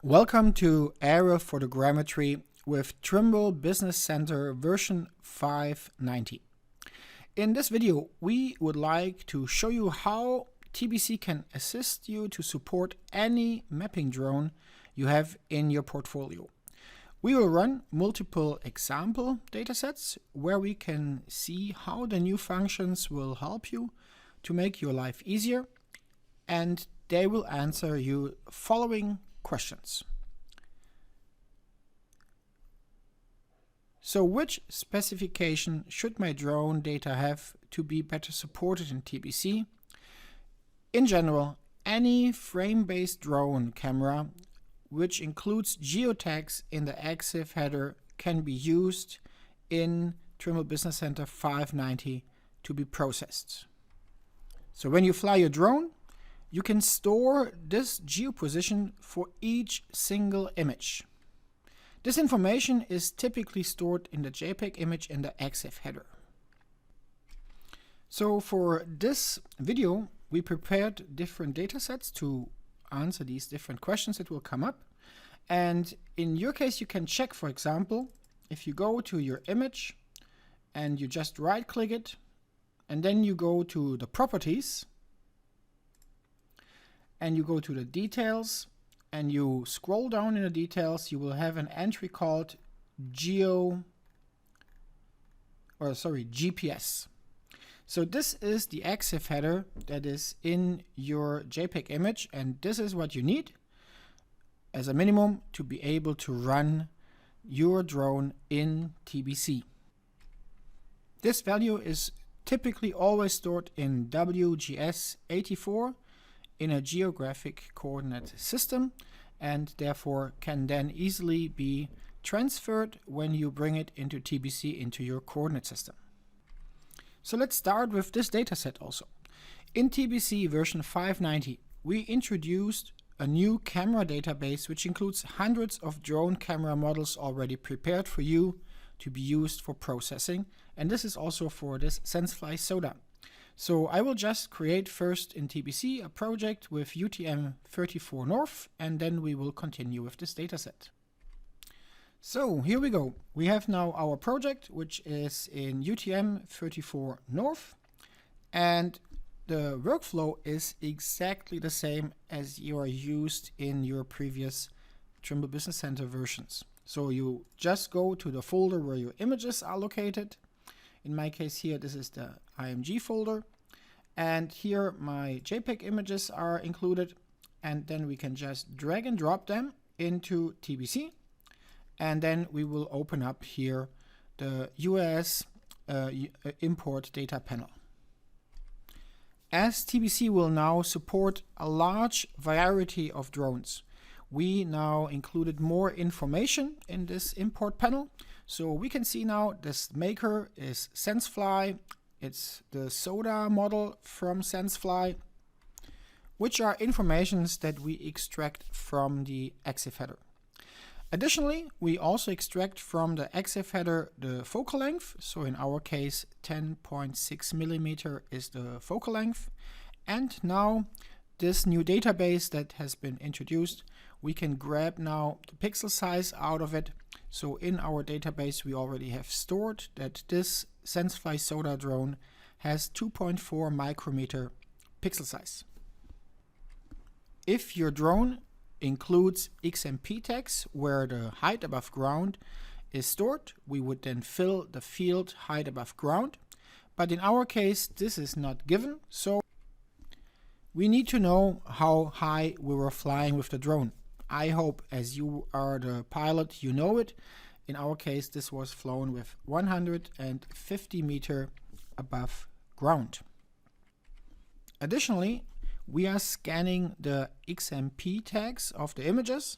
Welcome to Aerophotogrammetry with Trimble Business Center version 5.90. In this video, we would like to show you how TBC can assist you to support any mapping drone you have in your portfolio. We will run multiple example datasets where we can see how the new functions will help you to make your life easier, and they will answer you following questions. So which specification should my drone data have to be better supported in TBC? In general, any frame-based drone camera which includes geotags in the EXIF header can be used in Trimble Business Center 5.90 to be processed. So when you fly your drone, you can store this geoposition for each single image. This information is typically stored in the JPEG image in the EXIF header. So for this video, we prepared different datasets to answer these different questions that will come up. And in your case, you can check, for example, if you go to your image and you just right-click it, and then you go to the properties, and you go to the details, and you scroll down in the details, you will have an entry called GPS. So this is the EXIF header that is in your JPEG image, and this is what you need as a minimum to be able to run your drone in TBC. This value is typically always stored in WGS84 in a geographic coordinate system, and therefore can then easily be transferred when you bring it into TBC into your coordinate system. So let's start with this dataset also. In TBC version 5.90, we introduced a new camera database which includes hundreds of drone camera models already prepared for you to be used for processing, and this is also for this SenseFly SODA. So I will just create first in TBC a project with UTM-34 North, and then we will continue with this dataset. So here we go. We have now our project, which is in UTM-34 North, and the workflow is exactly the same as you are used in your previous Trimble Business Center versions. So you just go to the folder where your images are located. In my case here, this is the IMG folder, and here my JPEG images are included, and then we can just drag and drop them into TBC, and then we will open up here the US import data panel. As TBC will now support a large variety of drones, we now included more information in this import panel. So we can see now this maker is SenseFly, it's the SODA model from SenseFly, which are informations that we extract from the EXIF header. Additionally, we also extract from the EXIF header the focal length. So in our case, 10.6 millimeter is the focal length. And now this new database that has been introduced, we can grab now the pixel size out of it. So in our database, we already have stored that this SenseFly SODA drone has 2.4 micrometer pixel size. If your drone includes XMP tags where the height above ground is stored, we would then fill the field height above ground. But in our case, this is not given, so we need to know how high we were flying with the drone. I hope as you are the pilot, you know it. In our case, this was flown with 150 meter above ground. Additionally, we are scanning the XMP tags of the images,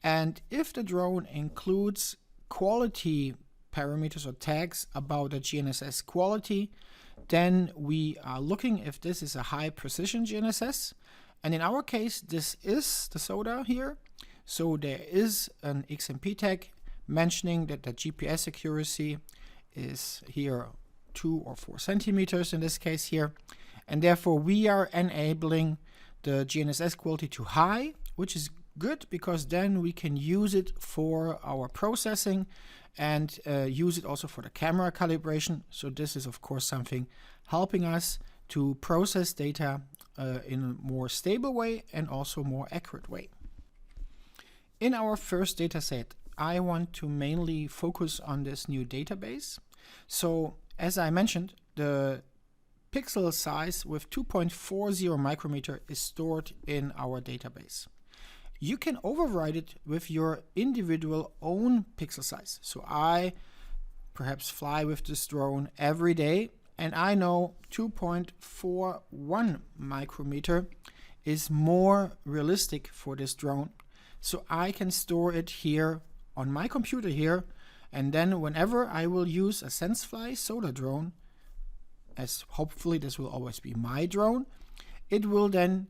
and if the drone includes quality parameters or tags about the GNSS quality, then we are looking if this is a high precision GNSS. And in our case, this is the SODA here. So there is an XMP tag mentioning that the GPS accuracy is here 2 or 4 centimeters in this case here. And therefore we are enabling the GNSS quality to high, which is good, because then we can use it for our processing and use it also for the camera calibration. So this is of course something helping us to process data in a more stable way and also more accurate way. In our first data set, I want to mainly focus on this new database. So as I mentioned, the pixel size with 2.40 micrometer is stored in our database. You can override it with your individual own pixel size. So I perhaps fly with this drone every day, and I know 2.41 micrometer is more realistic for this drone. So I can store it here on my computer here, and then whenever I will use a SenseFly SODA drone, as hopefully this will always be my drone, it will then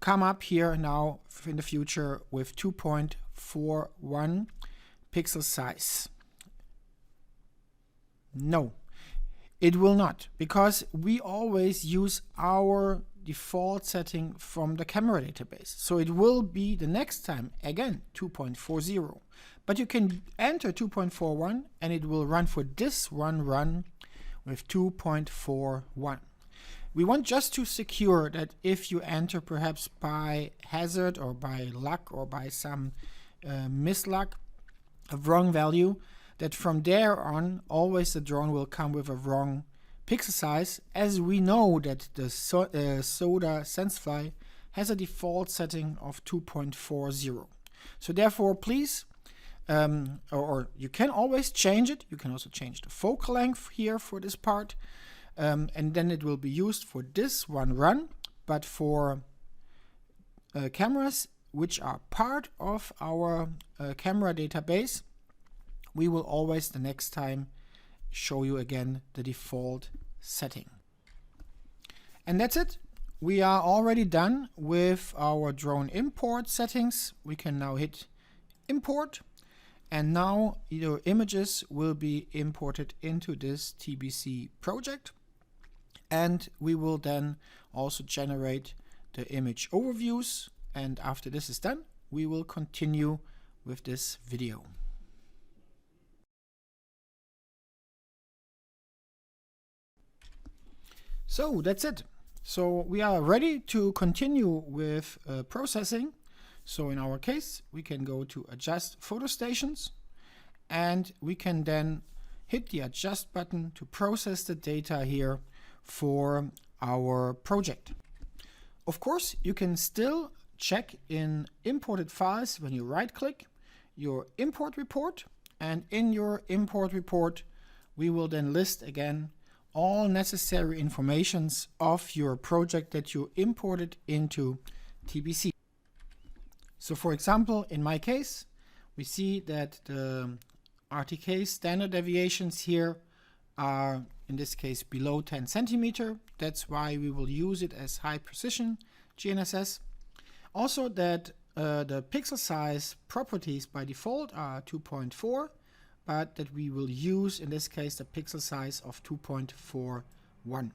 come up here now in the future with 2.41 pixel size. No, it will not, because we always use our default setting from the camera database. So it will be the next time again 2.40, but you can enter 2.41 and it will run for this one run with 2.41. We want just to secure that if you enter perhaps by hazard or by luck or by some misluck a wrong value, that from there on always the drone will come with a wrong pixel size, as we know that the SODA SenseFly has a default setting of 2.40. So therefore, please, or you can always change it. You can also change the focal length here for this part, and then it will be used for this one run. But for cameras which are part of our camera database, we will always the next time show you again the default setting. And that's it. We are already done with our drone import settings. We can now hit import, and now your images will be imported into this TBC project, and we will then also generate the image overviews. And after this is done, we will continue with this video. So that's it. So we are ready to continue with processing. So in our case, we can go to adjust photo stations, and we can then hit the adjust button to process the data here for our project. Of course, you can still check in imported files when you right click your import report, and in your import report we will then list again all necessary informations of your project that you imported into TBC. So for example, in my case, we see that the RTK standard deviations here are in this case below 10 centimeter. That's why we will use it as high precision GNSS. Also that the pixel size properties by default are 2.4, but that we will use in this case the pixel size of 2.41.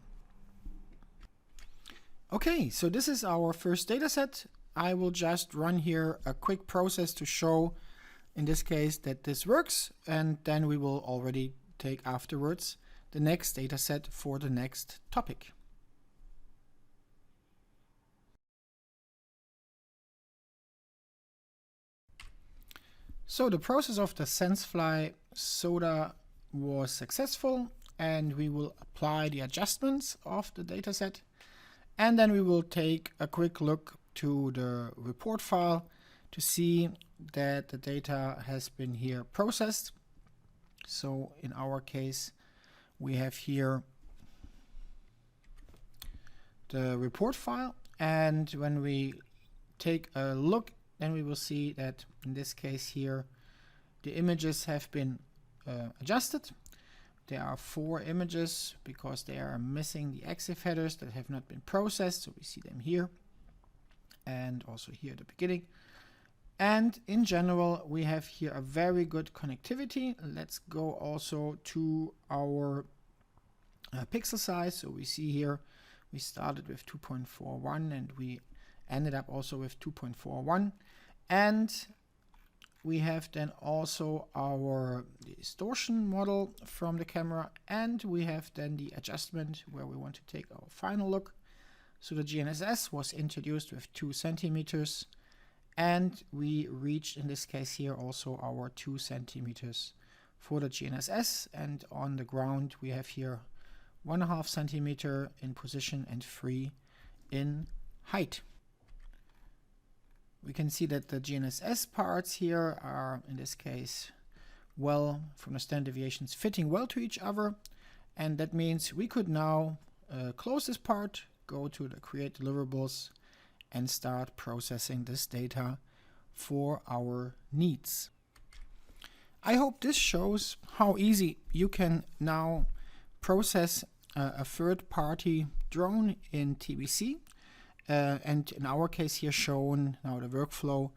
Okay, so this is our first data set. I will just run here a quick process to show in this case that this works, and then we will already take afterwards the next data set for the next topic. So the process of the SenseFly SODA was successful, and we will apply the adjustments of the dataset, and then we will take a quick look to the report file to see that the data has been here processed. So in our case, we have here the report file, and when we take a look, then we will see that in this case here the images have been adjusted. There are 4 images because they are missing the EXIF headers that have not been processed, so we see them here and also here at the beginning. And in general, we have here a very good connectivity. Let's go also to our pixel size. So we see here we started with 2.41 and we ended up also with 2.41. And we have then also our distortion model from the camera, and we have then the adjustment where we want to take our final look. So the GNSS was introduced with 2 centimeters, and we reached in this case here also our 2 centimeters for the GNSS, and on the ground we have here 1.5 centimeter in position and 3 in height. We can see that the GNSS parts here are, in this case, well, from the standard deviations, fitting well to each other. And that means we could now close this part, go to the create deliverables, and start processing this data for our needs. I hope this shows how easy you can now process a third-party drone in TBC. And in our case here shown now the workflow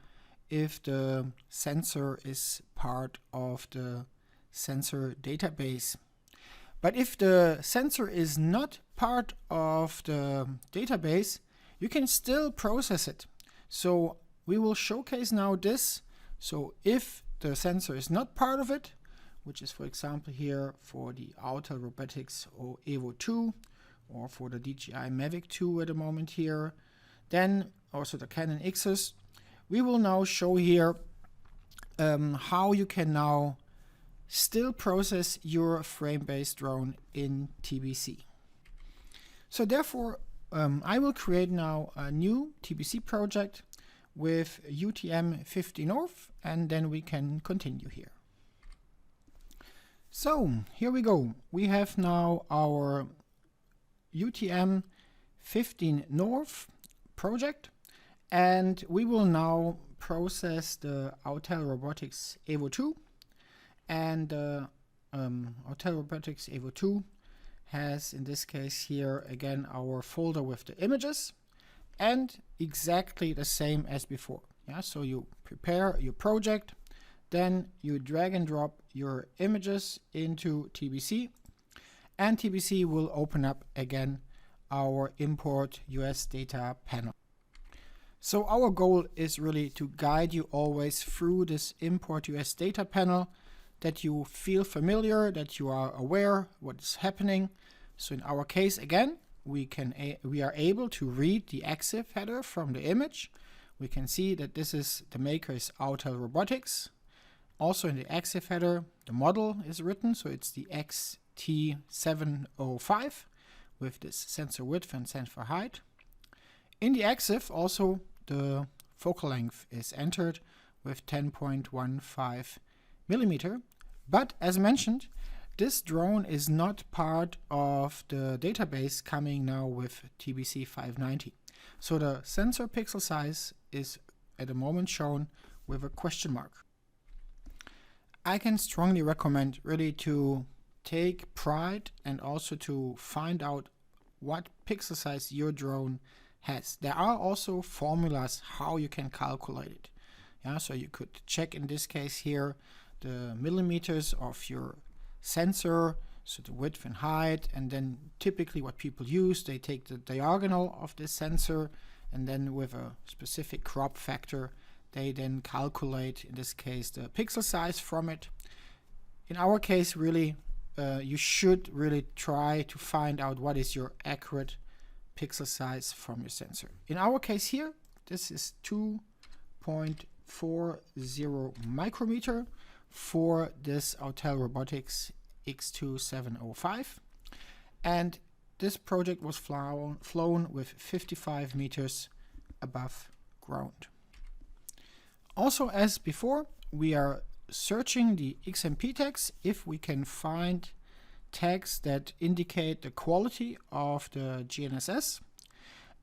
if the sensor is part of the sensor database. But if the sensor is not part of the database, you can still process it. So we will showcase now this. So if the sensor is not part of it, which is for example here for the Autel Robotics or Evo 2, or for the DJI Mavic 2 at the moment here, then also the Canon EXIF, we will now show here how you can now still process your frame-based drone in TBC. So therefore, I will create now a new TBC project with UTM 50 North, and then we can continue here. So here we go. We have now our UTM 15 North project, and we will now process the Autel Robotics Evo 2, and Autel Robotics Evo 2 has in this case here again our folder with the images, and exactly the same as before. Yeah, so you prepare your project, then you drag and drop your images into TBC, and TBC will open up again our import US data panel. So our goal is really to guide you always through this import US data panel, that you feel familiar, that you are aware what is happening. So in our case again, we are able to read the EXIF header from the image. We can see that this is the maker is Autel Robotics. Also in the EXIF header, the model is written, so it's the XT705 with this sensor width and sensor height. In the EXIF also the focal length is entered with 10.15 millimeter, but as mentioned, this drone is not part of the database coming now with TBC 590. So the sensor pixel size is at the moment shown with a question mark. I can strongly recommend really to take pride and also to find out what pixel size your drone has. There are also formulas how you can calculate it. Yeah, so you could check in this case here the millimeters of your sensor, so the width and height, and then typically what people use, they take the diagonal of the sensor, and then with a specific crop factor they then calculate in this case the pixel size from it. In our case really you should really try to find out what is your accurate pixel size from your sensor. In our case here, this is 2.40 micrometer for this Autel Robotics X2705, and this project was flown with 55 meters above ground. Also, as before, we are searching the XMP tags if we can find tags that indicate the quality of the GNSS.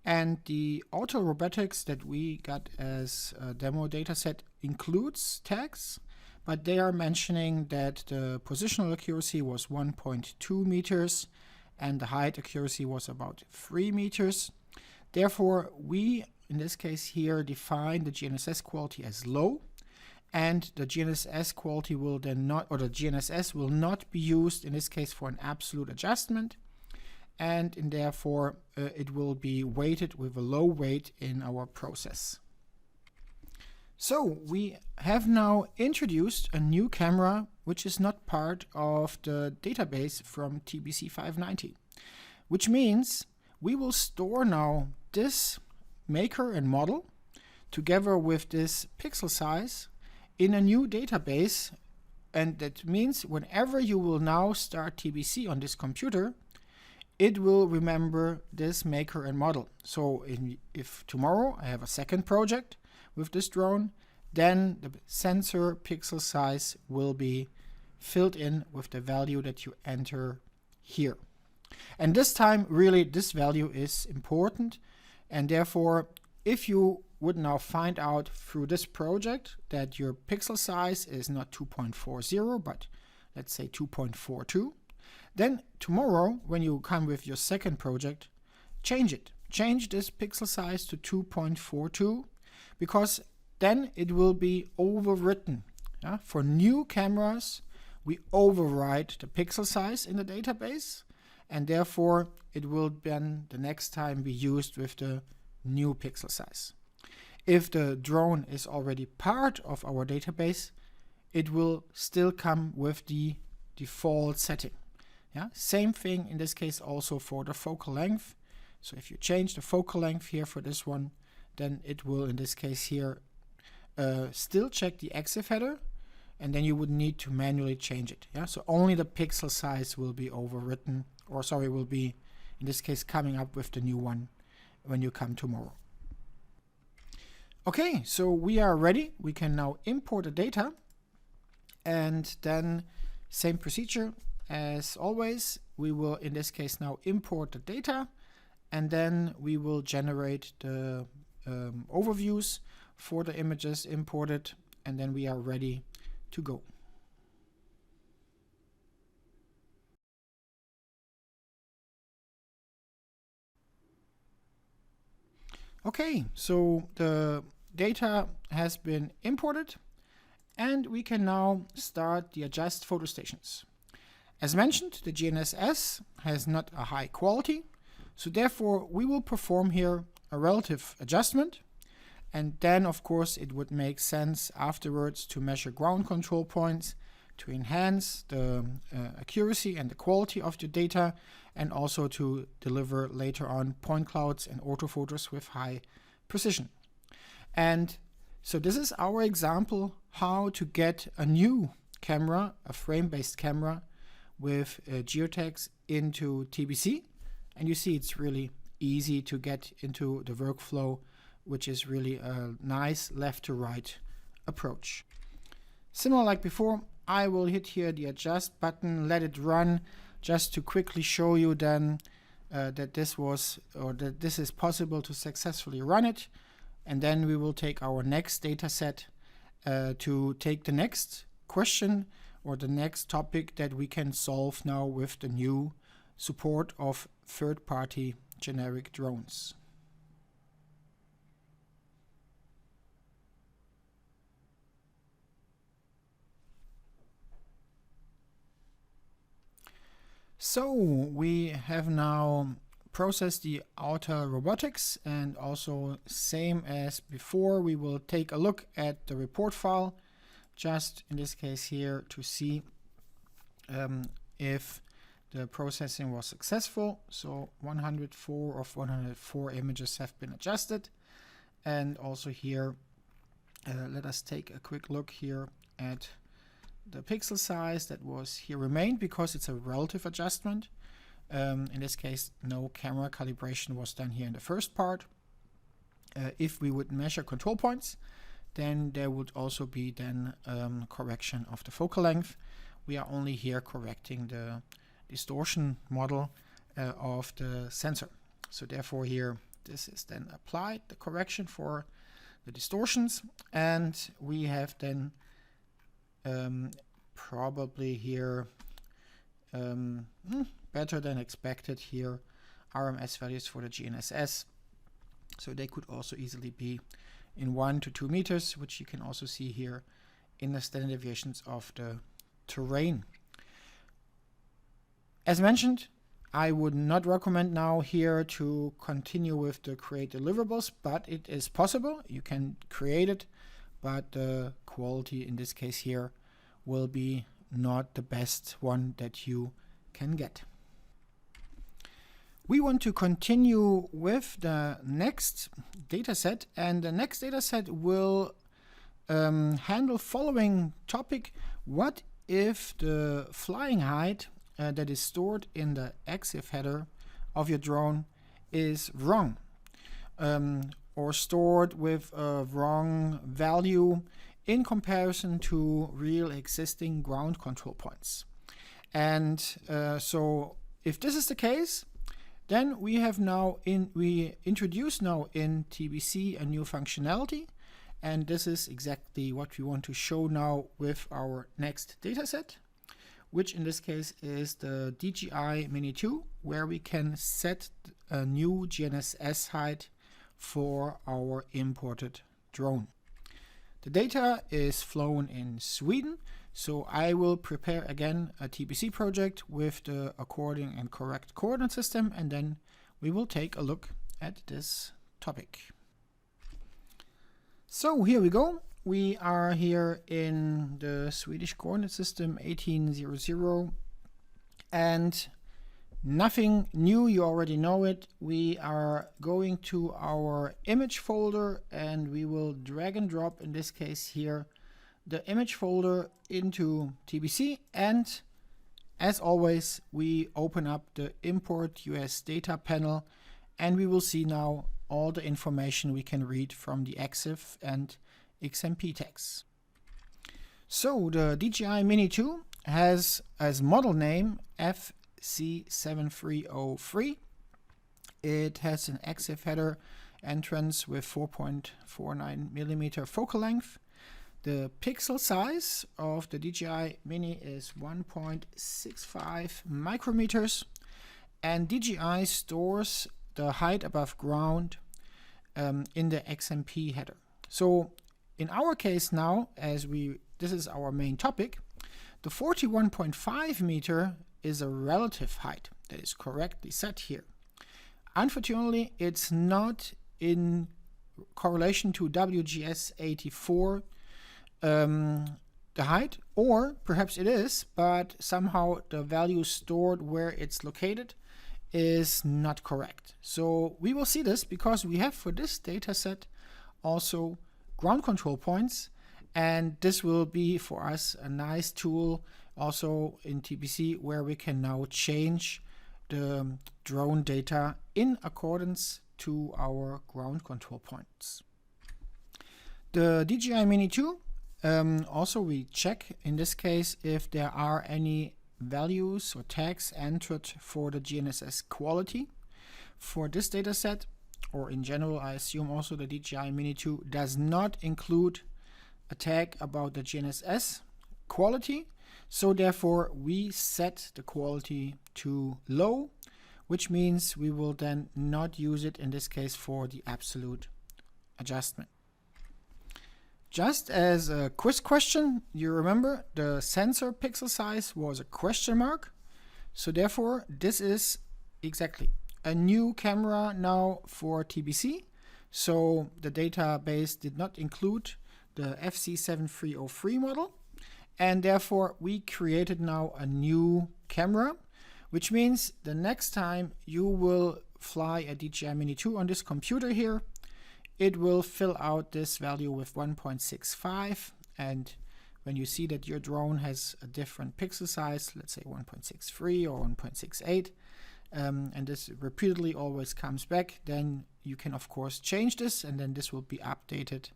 And the Autel Robotics that we got as a demo dataset includes tags, but they are mentioning that the positional accuracy was 1.2 meters and the height accuracy was about 3 meters. Therefore, we in this case here define the GNSS quality as low, and the GNSS quality will then not, or the GNSS will not be used in this case for an absolute adjustment, and therefore it will be weighted with a low weight in our process. So we have now introduced a new camera which is not part of the database from TBC 590, which means we will store now this maker and model together with this pixel size in a new database, and that means whenever you will now start TBC on this computer, it will remember this maker and model. So if tomorrow I have a second project with this drone, then the sensor pixel size will be filled in with the value that you enter here. And this time, really, this value is important, and therefore, if you would now find out through this project that your pixel size is not 2.40, but let's say 2.42, then tomorrow, when you come with your second project, change it. Change this pixel size to 2.42, because then it will be overwritten. Yeah? For new cameras, we override the pixel size in the database, and therefore it will then the next time be used with the new pixel size. If the drone is already part of our database, it will still come with the default setting. Yeah? Same thing in this case also for the focal length. So if you change the focal length here for this one, then it will in this case here still check the EXIF header, and then you would need to manually change it. Yeah? So only the pixel size will be overwritten, or sorry, will be in this case coming up with the new one when you come tomorrow. Okay, so we are ready. We can now import the data, and then same procedure as always. We will in this case now import the data, and then we will generate the overviews for the images imported, and then we are ready to go. Okay, so the data has been imported, and we can now start the adjust photo stations. As mentioned, the GNSS has not a high quality, so therefore we will perform here a relative adjustment, and then of course it would make sense afterwards to measure ground control points to enhance the accuracy and the quality of the data, and also to deliver later on point clouds and orthophotos with high precision. And so this is our example how to get a new camera, a frame-based camera with geotags into TBC. And you see it's really easy to get into the workflow, which is really a nice left to right approach. Similar like before, I will hit here the adjust button, let it run, just to quickly show you then that this is possible to successfully run it. And then we will take our next data set to take the next question or the next topic that we can solve now with the new support of third-party generic drones. So we have now processed the outer robotics, and also same as before, we will take a look at the report file, just in this case here to see if the processing was successful. So 104 of 104 images have been adjusted, and also here let us take a quick look here at the pixel size that was here remained, because it's a relative adjustment. In this case, no camera calibration was done here in the first part. If we would measure control points, then there would also be then correction of the focal length. We are only here correcting the distortion model of the sensor. So therefore here, this is then applied, the correction for the distortions, and we have then probably here better than expected here RMS values for the GNSS. So they could also easily be in 1 to 2 meters, which you can also see here in the standard deviations of the terrain. As mentioned, I would not recommend now here to continue with the create deliverables, but it is possible. You can create it but the quality in this case here will be not the best one that you can get. We want to continue with the next dataset, and the next dataset will handle following topic: what if the flying height that is stored in the EXIF header of your drone is wrong, or stored with a wrong value in comparison to real existing ground control points. And so if this is the case, then we introduce now in TBC a new functionality, and this is exactly what we want to show now with our next dataset, which in this case is the DJI Mini 2, where we can set a new GNSS height for our imported drone. The data is flown in Sweden, so I will prepare again a TBC project with the according and correct coordinate system, and then we will take a look at this topic. So here we go. We are here in the Swedish coordinate system 1800, and nothing new, you already know it. We are going to our image folder, and we will drag and drop, in this case here, the image folder into TBC, and as always we open up the import US data panel, and we will see now all the information we can read from the EXIF and XMP tags. So the DJI Mini 2 has as model name FC7303. It has an EXIF header entrance with 4.49 millimeter focal length. The pixel size of the DJI Mini is 1.65 micrometers, and DJI stores the height above ground in the XMP header. So in our case now, this is our main topic, the 41.5 meter is a relative height that is correctly set here. Unfortunately, it's not in correlation to WGS 84 the height, or perhaps it is, but somehow the value stored where it's located is not correct. So we will see this because we have for this data set also ground control points, and this will be for us a nice tool also in TBC, where we can now change the drone data in accordance to our ground control points. The DJI Mini 2, also we check in this case if there are any values or tags entered for the GNSS quality. For this dataset, or in general, I assume also the DJI Mini 2 does not include a tag about the GNSS quality, so therefore we set the quality to low, which means we will then not use it in this case for the absolute adjustment. Just as a quiz question, you remember the sensor pixel size was a question mark, so therefore this is exactly a new camera now for TBC. So the database did not include the FC7303 model, and therefore we created now a new camera, which means the next time you will fly a DJI Mini 2 on this computer here, it will fill out this value with 1.65, and when you see that your drone has a different pixel size, let's say 1.63 or 1.68, and this repeatedly always comes back, then you can of course change this, and then this will be updated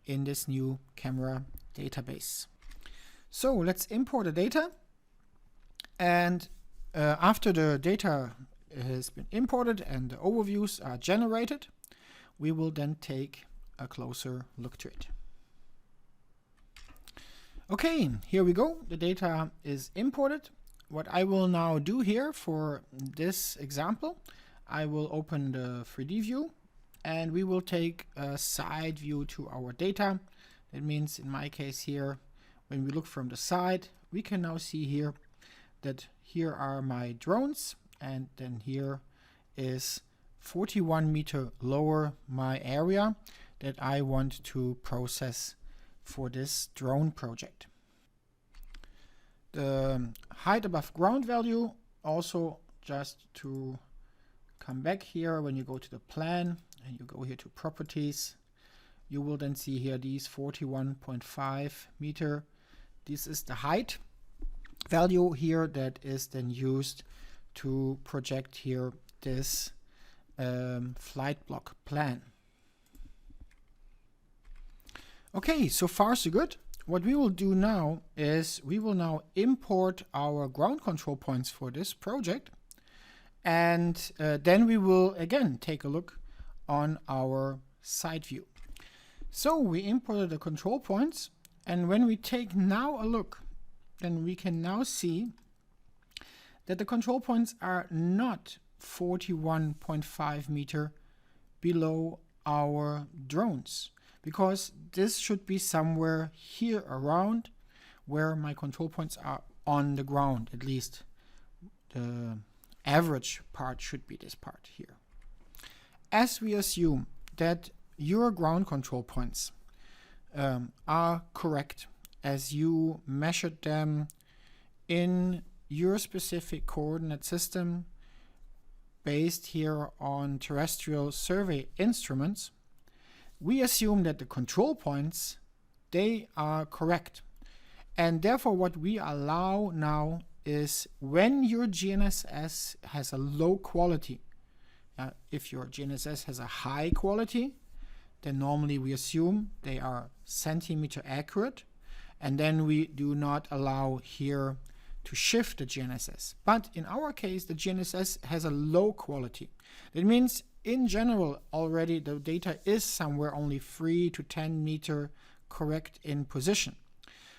in this new camera database. So let's import the data, and after the data has been imported and the overviews are generated, we will then take a closer look to it. Okay, here we go. The data is imported. What I will now do here for this example, I will open the 3D view, and we will take a side view to our data. That means in my case here, when we look from the side, we can now see here that here are my drones, and then here is 41 meter lower my area that I want to process for this drone project. The height above ground value, also just to come back here, when you go to the plan and you go here to properties, you will then see here these 41.5 meter. This is the height value here that is then used to project here this flight block plan. Okay, so far so good. What we will do now is we will now import our ground control points for this project, and then we will again take a look on our side view. So we imported the control points, and when we take now a look, then we can now see that the control points are not 41.5 meter below our drones, because this should be somewhere here around where my control points are on the ground. At least the average part should be this part here. As we assume that your ground control points are correct as you measured them in your specific coordinate system based here on terrestrial survey instruments, we assume that the control points, they are correct. And therefore what we allow now is when your GNSS has a low quality, if your GNSS has a high quality, then normally we assume they are centimeter accurate, and then we do not allow here to shift the GNSS. But in our case, the GNSS has a low quality. That means in general already the data is somewhere only 3 to 10 meter correct in position.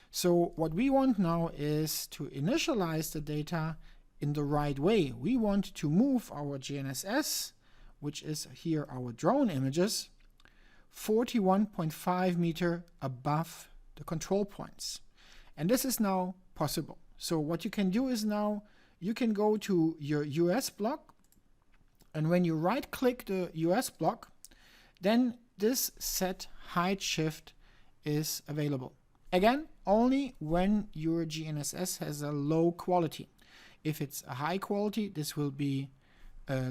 So what we want now is to initialize the data in the right way. We want to move our GNSS, which is here our drone images, 41.5 meter above the control points. And this is now possible. So what you can do is now you can go to your US block, and when you right click the US block, then this set height shift is available. Again, only when your GNSS has a low quality. If it's a high quality, this will be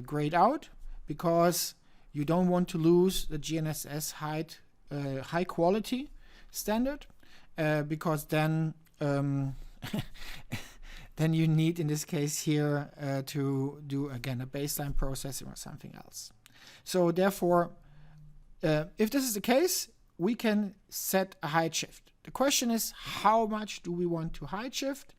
grayed out, because you don't want to lose the GNSS height high quality standard, because then then you need in this case here to do again a baseline processing or something else. So therefore, if this is the case, we can set a height shift. The question is, how much do we want to height shift?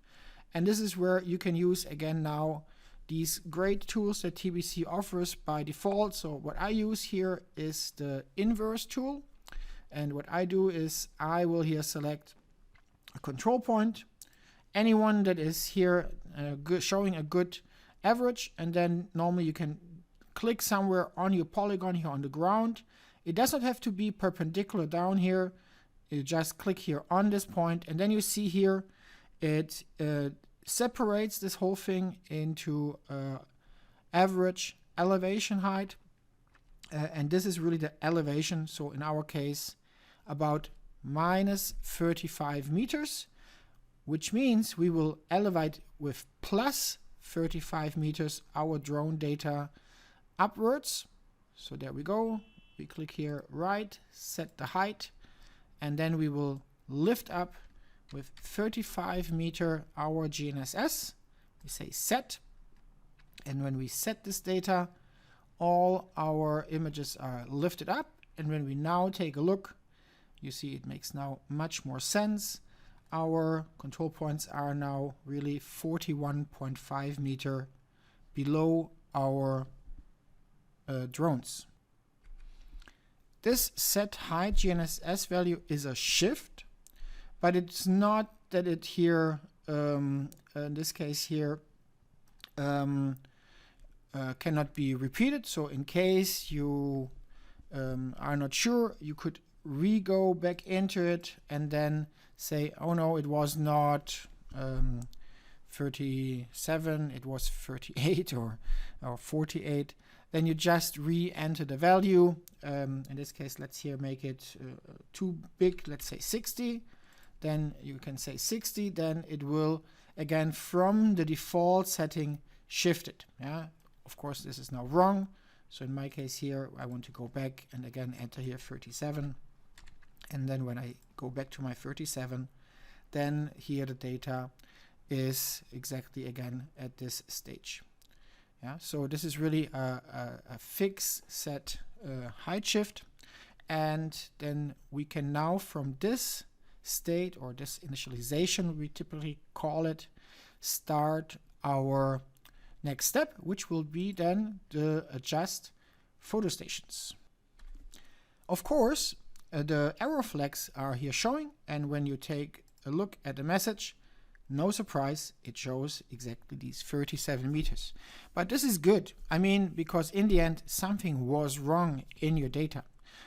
And this is where you can use again now these great tools that TBC offers by default. So what I use here is the inverse tool, and what I do is I will here select a control point, anyone that is here showing a good average, and then normally you can click somewhere on your polygon here on the ground. It does not have to be perpendicular down here. You just click here on this point, and then you see here it separates this whole thing into average elevation height, and this is really the elevation. So in our case about minus 35 meters, which means we will elevate with plus 35 meters our drone data upwards. So there we go. We click here right, set the height, and then we will lift up with 35 meter our GNSS. We say set, and when we set this data, all our images are lifted up, and when we now take a look, you see it makes now much more sense. Our control points are now really 41.5 meter below our drones. This set height GNSS value is a shift, but it's not that it here, in this case here, cannot be repeated. So in case you are not sure, you could re-go back into it and then say, oh no, it was not 37, it was 38 or 48. then you just re-enter the value. In this case, let's here make it too big, let's say 60. Then you can say 60, then it will again from the default setting shift it. Yeah, of course this is now wrong. So in my case here, I want to go back and again enter here 37. And then when I go back to my 37, then here the data is exactly again at this stage. Yeah, so this is really a fixed set height shift, and then we can now from this state or this initialization, we typically call it, start our next step, which will be then the adjust photo stations. Of course, the error flags are here showing, and when you take a look at the message, no surprise, it shows exactly these 37 meters. But this is good. I mean, because in the end, something was wrong in your data.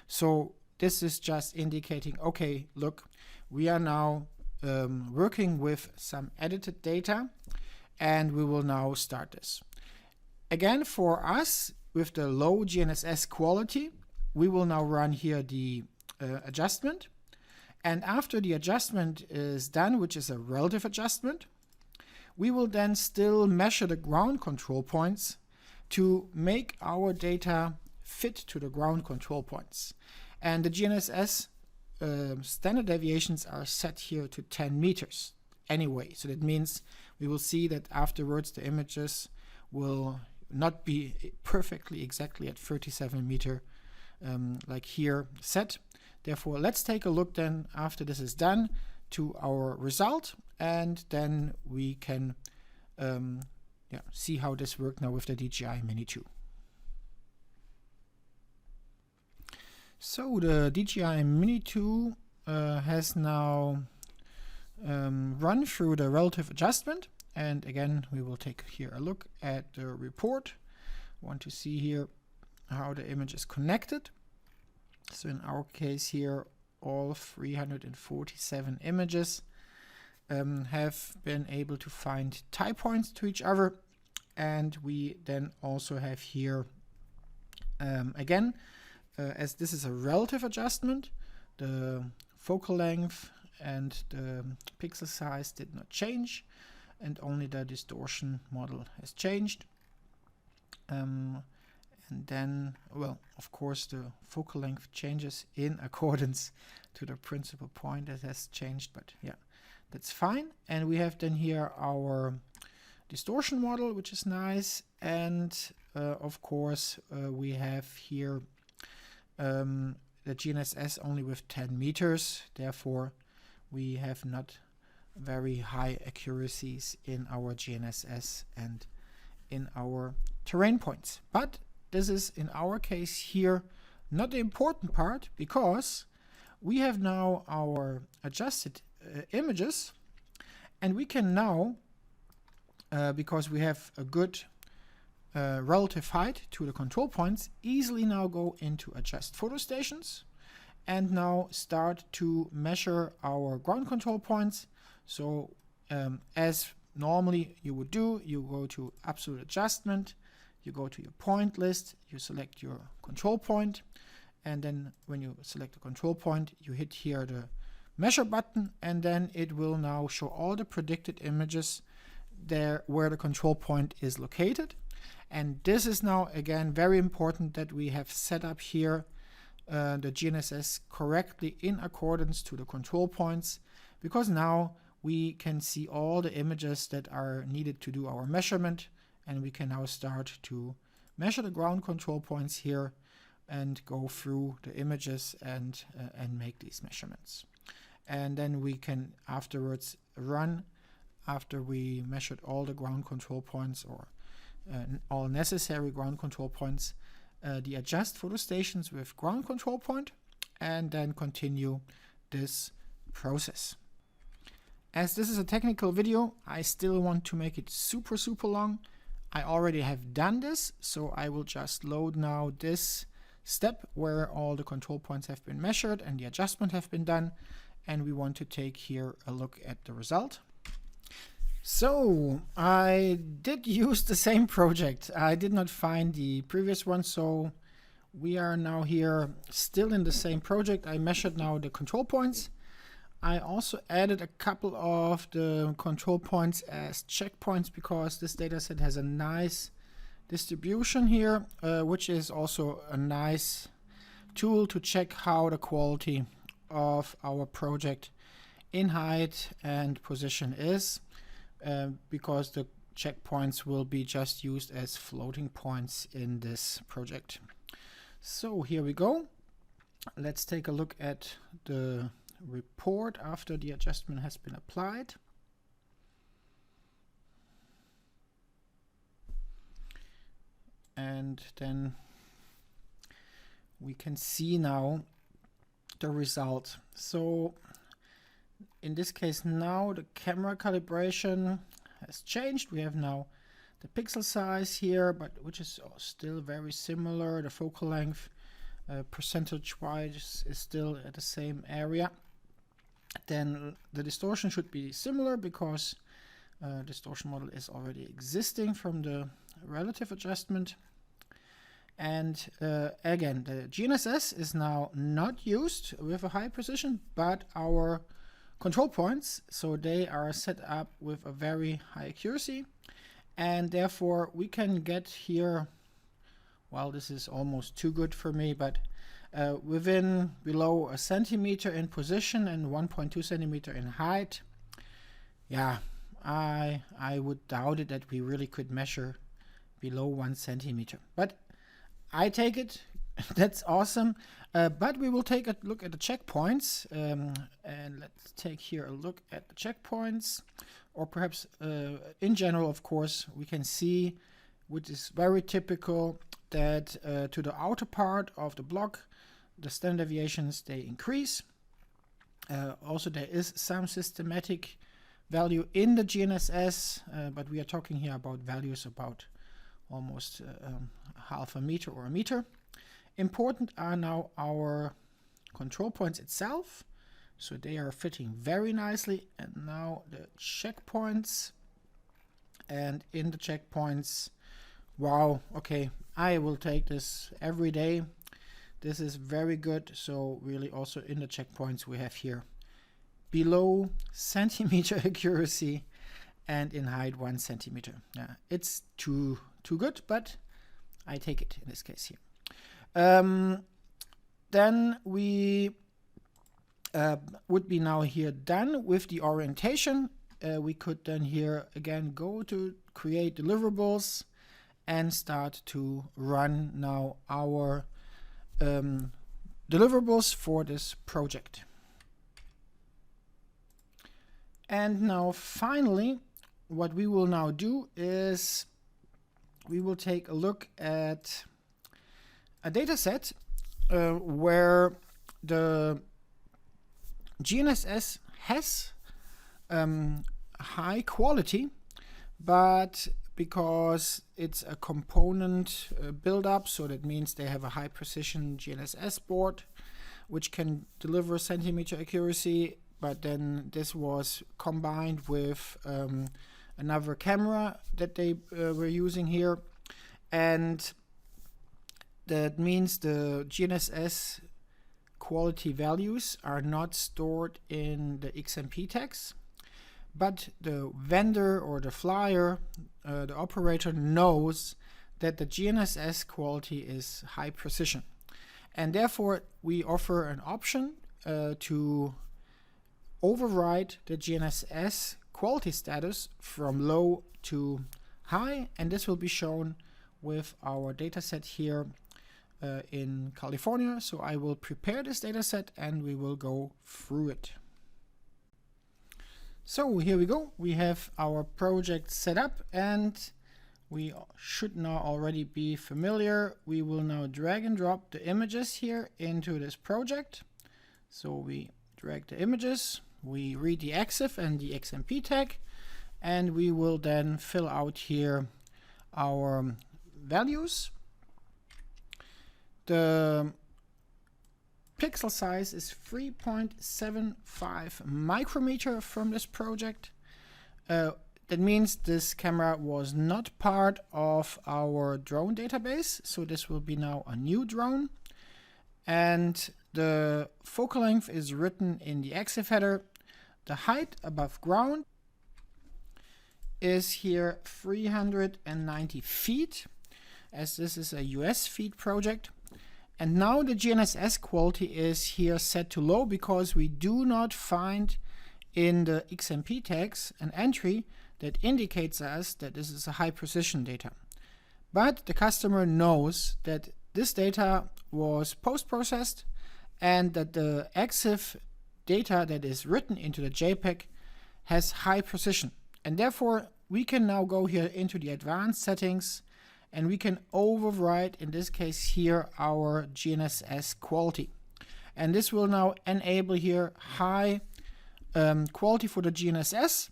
So this is just indicating, okay, look, we are now working with some edited data, and we will now start this. Again, for us, with the low GNSS quality, we will now run here the adjustment. And after the adjustment is done, which is a relative adjustment, we will then still measure the ground control points to make our data fit to the ground control points. And the GNSS standard deviations are set here to 10 meters anyway. So that means we will see that afterwards the images will not be perfectly exactly at 37 meter like here set. Therefore, let's take a look then after this is done to our result, and then we can see how this worked now with the DJI Mini 2. So the DJI Mini 2 has now run through the relative adjustment, and again we will take here a look at the report. I want to see here how the image is connected. So in our case here, all 347 images have been able to find tie points to each other. And we then also have here, again, as this is a relative adjustment, the focal length and the pixel size did not change, and only the distortion model has changed. And then, well, of course, the focal length changes in accordance to the principal point that has changed, but yeah, that's fine. And we have then here our distortion model, which is nice. And of course, we have here the GNSS only with 10 meters. Therefore, we have not very high accuracies in our GNSS and in our terrain points. But this is, in our case here, not the important part, because we have now our adjusted images, and we can now, because we have a good relative height to the control points, easily now go into adjust photo stations and now start to measure our ground control points. So as normally you would do, you go to absolute adjustment, you go to your point list, you select your control point, and then when you select the control point, you hit here the measure button, and then it will now show all the predicted images there where the control point is located. And this is now again very important that we have set up here the GNSS correctly in accordance to the control points, because now we can see all the images that are needed to do our measurement. And we can now start to measure the ground control points here and go through the images and make these measurements. And then we can afterwards run, after we measured all the ground control points or all necessary ground control points, the adjust photo stations with ground control point, and then continue this process. As this is a technical video, I still want to make it super long. I already have done this, so I will just load now this step where all the control points have been measured and the adjustment have been done, and we want to take here a look at the result. So I did use the same project. I did not find the previous one, so we are now here still in the same project. I measured now the control points. I also added a couple of the control points as checkpoints because this dataset has a nice distribution here, which is also a nice tool to check how the quality of our project in height and position is, because the checkpoints will be just used as floating points in this project. So here we go. Let's take a look at the report after the adjustment has been applied. And then we can see now the result. So in this case now the camera calibration has changed. We have now the pixel size here, but which is still very similar. The focal length percentage-wise is still at the same area. Then the distortion should be similar because distortion model is already existing from the relative adjustment. And again, the GNSS is now not used with a high precision, but our control points, so they are set up with a very high accuracy, and therefore we can get here, well, this is almost too good for me, but within below a centimeter in position and 1.2 centimeter in height. Yeah, I would doubt it that we really could measure below 1 centimeter, but I take it. That's awesome. But we will take a look at the checkpoints, and let's take here a look at the checkpoints, or perhaps in general, of course, we can see, which is very typical, that to the outer part of the block, the standard deviations, they increase. Also, there is some systematic value in the GNSS, but we are talking here about values about almost half a meter or a meter. Important are now our control points itself, so they are fitting very nicely. And now the checkpoints, and in the checkpoints, wow, okay, I will take this every day. This is very good. So really also in the checkpoints we have here below centimeter accuracy and in height 1 centimeter. Yeah, it's too good, but I take it in this case here. Then we would be now here done with the orientation. We could then here again go to create deliverables and start to run now our deliverables for this project. And now finally, what we will now do is we will take a look at a data set where the GNSS has high quality, but because it's a component build-up, so that means they have a high precision GNSS board which can deliver centimeter accuracy, but then this was combined with another camera that they were using here, and that means the GNSS quality values are not stored in the XMP tags, but the vendor or the flyer, the operator, knows that the GNSS quality is high precision, and therefore we offer an option to override the GNSS quality status from low to high, and this will be shown with our dataset here in California. So I will prepare this dataset and we will go through it. So here we go. We have our project set up and we should now already be familiar. We will now drag and drop the images here into this project. So we drag the images, we read the EXIF and the XMP tag, and we will then fill out here our values. The pixel size is 3.75 micrometer from this project. That That means this camera was not part of our drone database, so this will be now a new drone. And the focal length is written in the EXIF header. The height above ground is here 390 feet, as this is a US feet project. And now the GNSS quality is here set to low because we do not find in the XMP tags an entry that indicates us that this is a high precision data. But the customer knows that this data was post-processed and that the EXIF data that is written into the JPEG has high precision. And therefore, we can now go here into the advanced settings and we can override, in this case here, our GNSS quality. And this will now enable here high quality for the GNSS,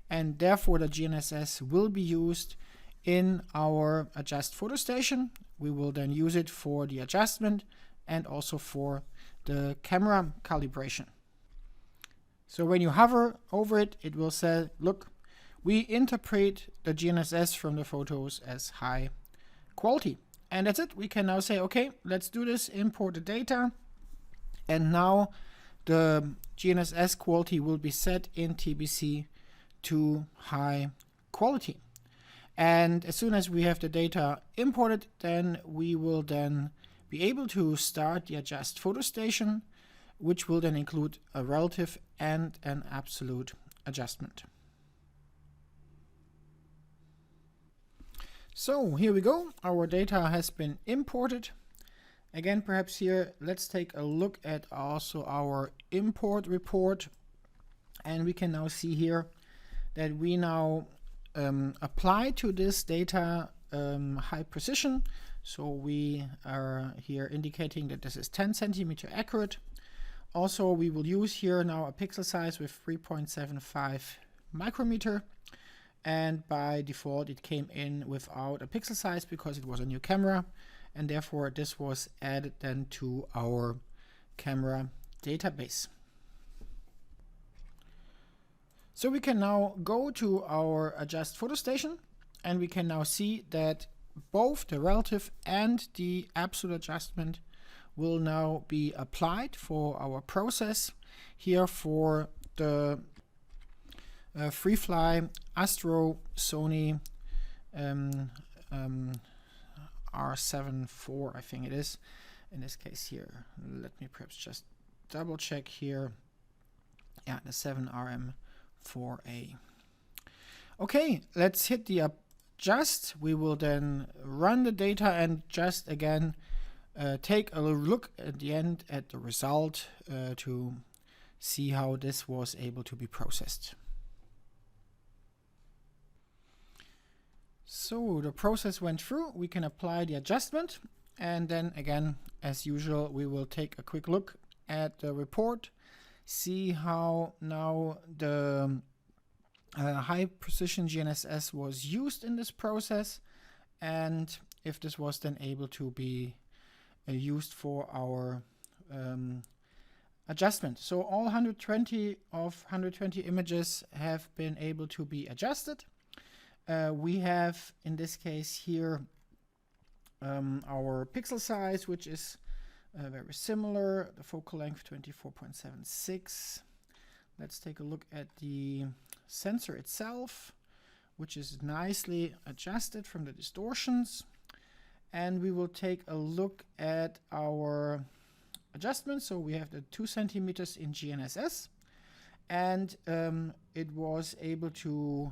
and therefore the GNSS will be used in our adjust photo station. We will then use it for the adjustment and also for the camera calibration. So when you hover over it, it will say, look, we interpret the GNSS from the photos as high quality. And that's it. We can now say, okay, let's do this, import the data. And now the GNSS quality will be set in TBC to high quality. And as soon as we have the data imported, then we will then be able to start the adjust photo station, which will then include a relative and an absolute adjustment. So here we go. Our data has been imported. Again, perhaps here, let's take a look at also our import report. And we can now see here that we now apply to this data high precision. So we are here indicating that this is 10 centimeter accurate. Also, we will use here now a pixel size with 3.75 micrometer. And by default, it came in without a pixel size because it was a new camera. And therefore, this was added then to our camera database. So we can now go to our adjust photo station, and we can now see that both the relative and the absolute adjustment will now be applied for our process here for the FreeFly Astro Sony R7 IV, I think it is. In this case here, let me perhaps just double check here. Yeah, the 7RM4A. Okay, let's hit the adjust. We will then run the data and just again take a look at the end at the result to see how this was able to be processed. So the process went through. We can apply the adjustment, and then again, as usual, we will take a quick look at the report, see how now the high precision GNSS was used in this process, and if this was then able to be used for our adjustment. So all 120 of 120 images have been able to be adjusted. We have in this case here our pixel size, which is very similar, the focal length 24.76. Let's take a look at the sensor itself, which is nicely adjusted from the distortions. And we will take a look at our adjustment. So we have the 2 centimeters in GNSS, and it was able to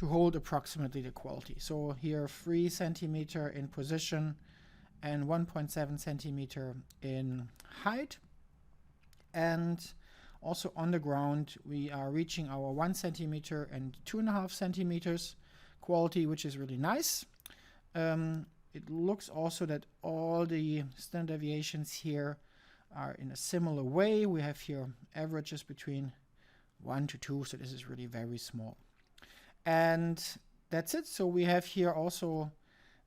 hold approximately the quality. So here 3 centimeter in position and 1.7 centimeter in height. And also on the ground, we are reaching our 1 centimeter and 2.5 centimeters quality, which is really nice. It looks also that all the standard deviations here are in a similar way. We have here averages between 1 to 2, so this is really very small. And that's it. So we have here also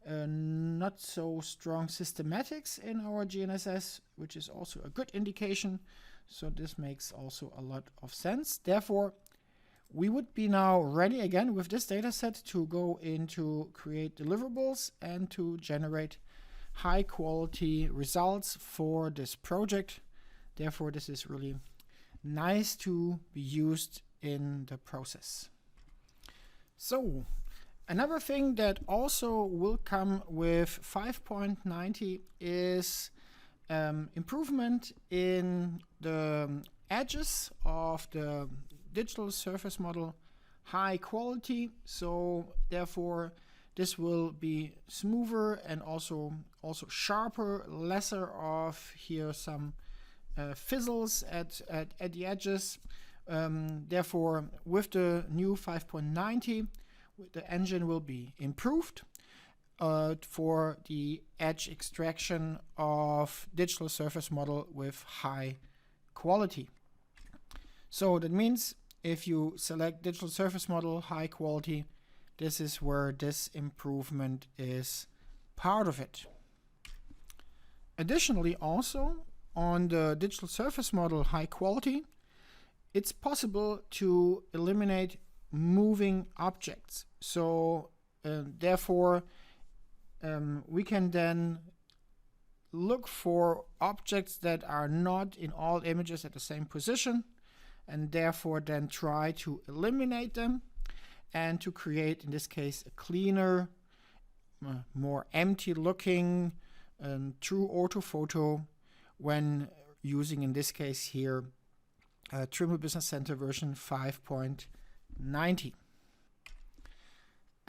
not so strong systematics in our GNSS, which is also a good indication. So this makes also a lot of sense. Therefore, We would be now ready again with this data set to go into create deliverables and to generate high quality results for this project. Therefore, this is really nice to be used in the process. So another thing that also will come with 5.90 is improvement in the edges of the digital surface model high quality. So therefore this will be smoother and also sharper, lesser of here some fizzles at the edges. Therefore with the new 5.90 the engine will be improved for the edge extraction of digital surface model with high quality. So that means if you select digital surface model high quality, this is where this improvement is part of it. Additionally, also on the digital surface model high quality, it's possible to eliminate moving objects. So therefore we can then look for objects that are not in all images at the same position, and therefore then try to eliminate them and to create, in this case, a cleaner, more empty looking true orthophoto when using, in this case here, Trimble Business Center version 5.90.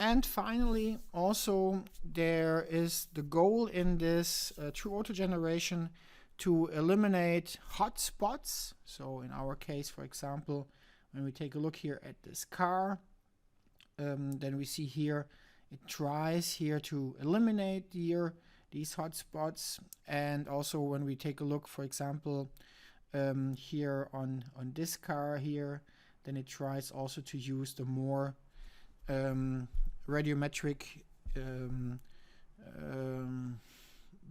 And finally, also there is the goal in this true auto generation to eliminate hotspots. So in our case, for example, when we take a look here at this car, then we see here it tries here to eliminate here these hotspots. And also when we take a look, for example, here on this car here, then it tries also to use the more radiometric,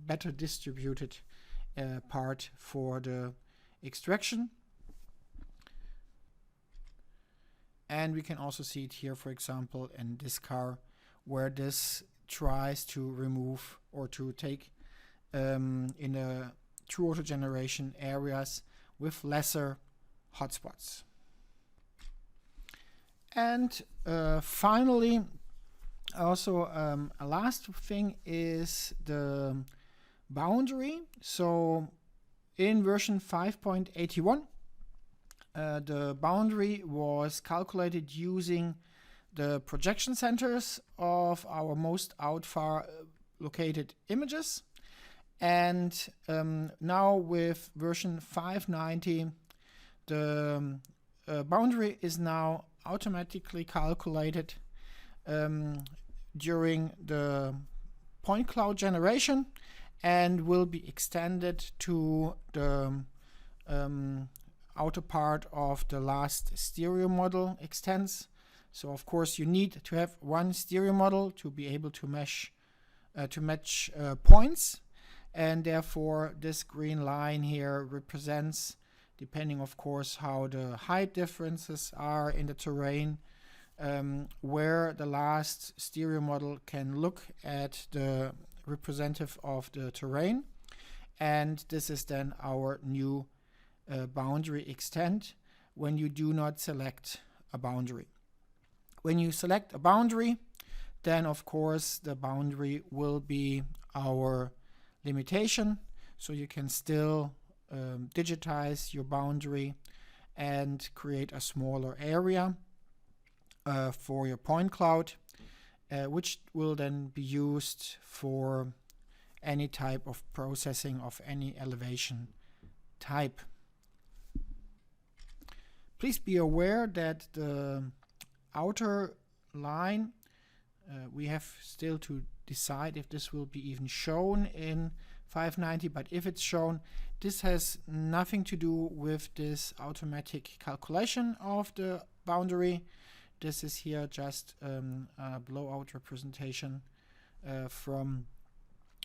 better distributed part for the extraction. And we can also see it here, for example, in this car, where this tries to remove or to take in the true auto generation areas with lesser hotspots. And finally, also a last thing is the boundary. So in version 5.81, the boundary was calculated using the projection centers of our most out far located images. And now with version 5.90, the boundary is now automatically calculated during the point cloud generation and will be extended to the outer part of the last stereo model extends. So of course you need to have one stereo model to be able to match points, and therefore this green line here represents, depending of course how the height differences are in the terrain, where the last stereo model can look at the representative of the terrain. And this is then our new boundary extent when you do not select a boundary. When you select a boundary, then of course the boundary will be our limitation. So you can still digitize your boundary and create a smaller area for your point cloud, which will then be used for any type of processing of any elevation type. Please be aware that the outer line, we have still to decide if this will be even shown in 5.90, but if it's shown, this has nothing to do with this automatic calculation of the boundary. This is here just a blowout representation from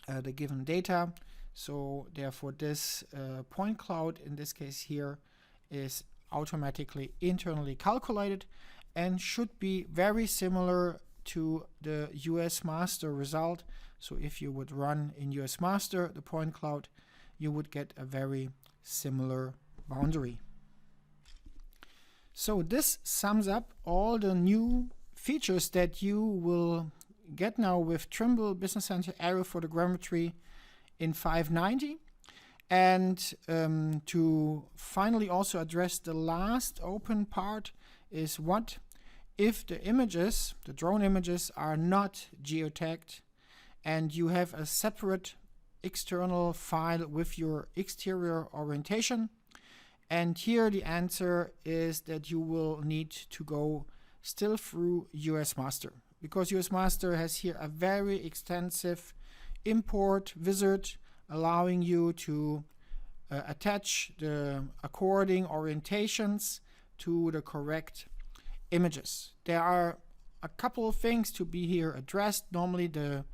the given data. So therefore this point cloud in this case here is automatically internally calculated and should be very similar to the US master result. So if you would run in US master the point cloud, you would get a very similar boundary. So this sums up all the new features that you will get now with Trimble Business Center Aerial Photogrammetry in 5.90. And to finally also address the last open part is what if the images, the drone images, are not geotagged and you have a separate external file with your exterior orientation. And here the answer is that you will need to go still through US Master, because US Master has here a very extensive import wizard allowing you to attach the according orientations to the correct images. There are a couple of things to be here addressed. Normally the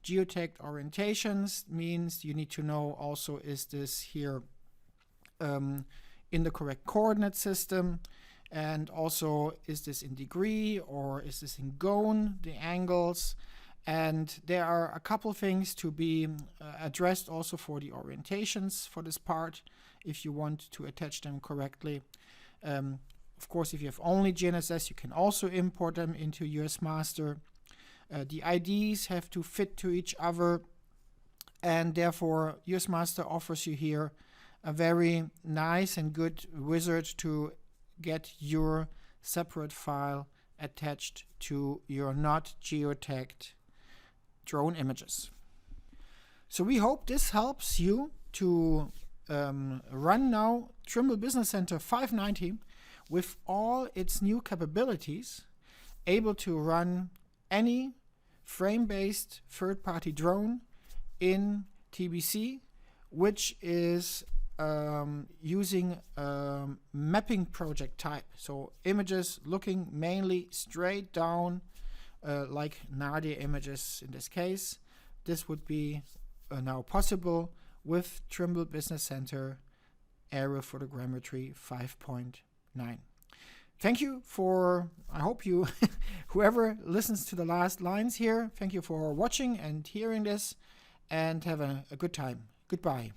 geotagged orientations means you need to know also, is this here in the correct coordinate system, and also is this in degree or is this in gone, the angles. And there are a couple things to be addressed also for the orientations for this part if you want to attach them correctly. Of course, if you have only GNSS, you can also import them into US Master. The IDs have to fit to each other, and therefore US Master offers you here a very nice and good wizard to get your separate file attached to your not geotagged drone images. So we hope this helps you to run now Trimble Business Center 5.90 with all its new capabilities, able to run any frame-based third-party drone in TBC, which is using a mapping project type. So images looking mainly straight down, like Nadia images in this case. This would be now possible with Trimble Business Center Aerial Photogrammetry 5.9. Thank you for, I hope you, whoever listens to the last lines here, thank you for watching and hearing this, and have a good time. Goodbye.